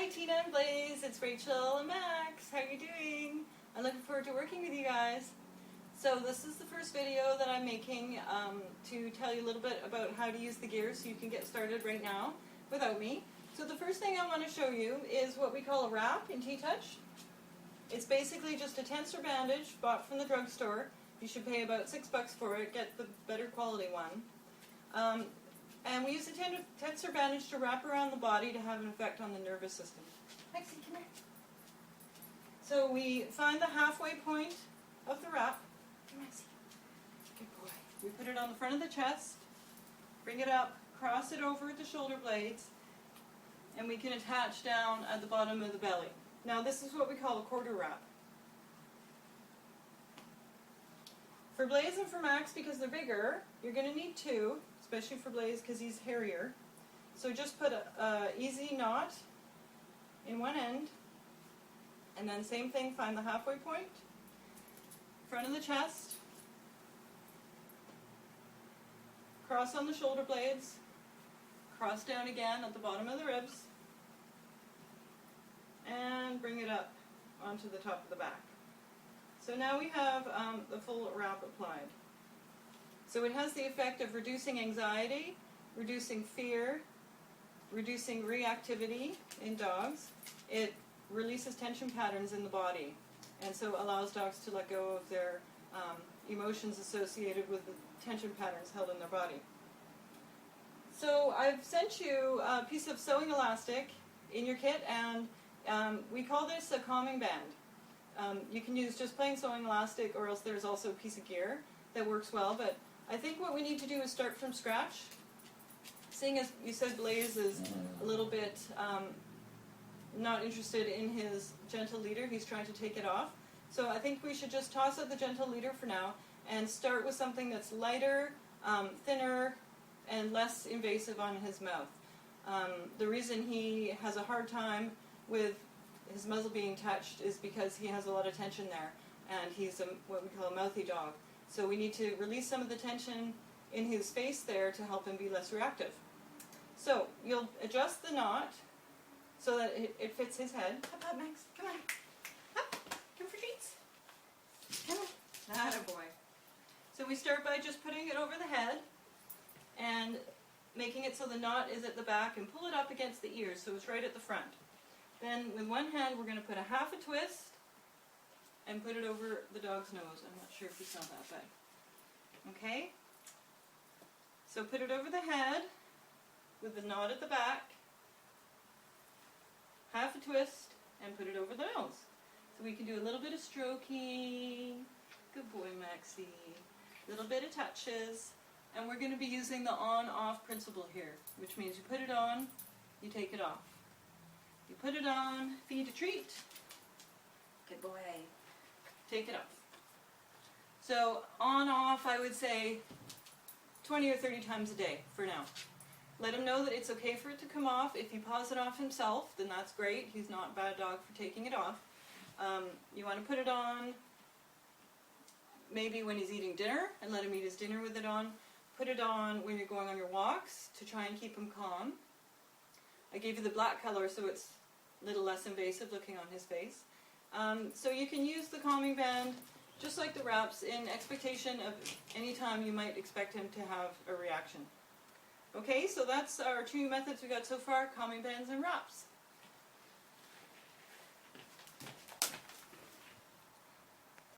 Hi Tina and Blaze, it's Rachel and Max. How are you doing? I'm looking forward to working with you guys. So this is the first video that I'm making to tell you a little bit about how to use the gear so you can get started right now without me. So the first thing I want to show you is what we call a wrap in T-Touch. It's basically just a tensor bandage bought from the drugstore. You should pay about $6 for it, get the better quality one. And we use a tensor bandage to wrap around the body to have an effect on the nervous system. Maxie, come here. So we find the halfway point of the wrap. Come on, Maxie. Good boy. We put it on the front of the chest, bring it up, cross it over at the shoulder blades, and we can attach down at the bottom of the belly. Now this is what we call a quarter wrap. For Blaze and for Max, because they're bigger, you're going to need two, especially for Blaze because he's hairier. So just put a easy knot in one end, and then same thing, find the halfway point, front of the chest, cross on the shoulder blades, cross down again at the bottom of the ribs, and bring it up onto the top of the back. So now we have the full wrap applied. So it has the effect of reducing anxiety, reducing fear, reducing reactivity in dogs. It releases tension patterns in the body, and so allows dogs to let go of their emotions associated with the tension patterns held in their body. So I've sent you a piece of sewing elastic in your kit, and we call this a calming band. You can use just plain sewing elastic, or else there's also a piece of gear that works well, but I think what we need to do is start from scratch. Seeing as you said Blaze is a little bit not interested in his gentle leader, he's trying to take it off. So I think we should just toss out the gentle leader for now and start with something that's lighter, thinner, and less invasive on his mouth. The reason he has a hard time with his muzzle being touched is because he has a lot of tension there, and he's what we call a mouthy dog. So we need to release some of the tension in his face there to help him be less reactive. So you'll adjust the knot so that it fits his head. Up, Max, come on. Up, come for treats. Come on. Attaboy. So we start by just putting it over the head and making it so the knot is at the back, and pull it up against the ears so it's right at the front. Then with one hand we're going to put a half a twist and put it over the dog's nose. I'm not sure if you saw that, but okay. So put it over the head with the knot at the back, half a twist, and put it over the nose. So we can do a little bit of stroking. Good boy, Maxie. A little bit of touches. And we're going to be using the on-off principle here, which means you put it on, you take it off. You put it on, feed a treat. Good boy. Take it off. So on-off, I would say 20 or 30 times a day for now. Let him know that it's okay for it to come off. If he paws it off himself, then that's great. He's not a bad dog for taking it off. You want to put it on maybe when he's eating dinner, and let him eat his dinner with it on. Put it on when you're going on your walks to try and keep him calm. I gave you the black color so it's a little less invasive looking on his face. So you can use the calming band just like the wraps in expectation of any time you might expect him to have a reaction. Okay, so that's our two methods we got so far, calming bands and wraps.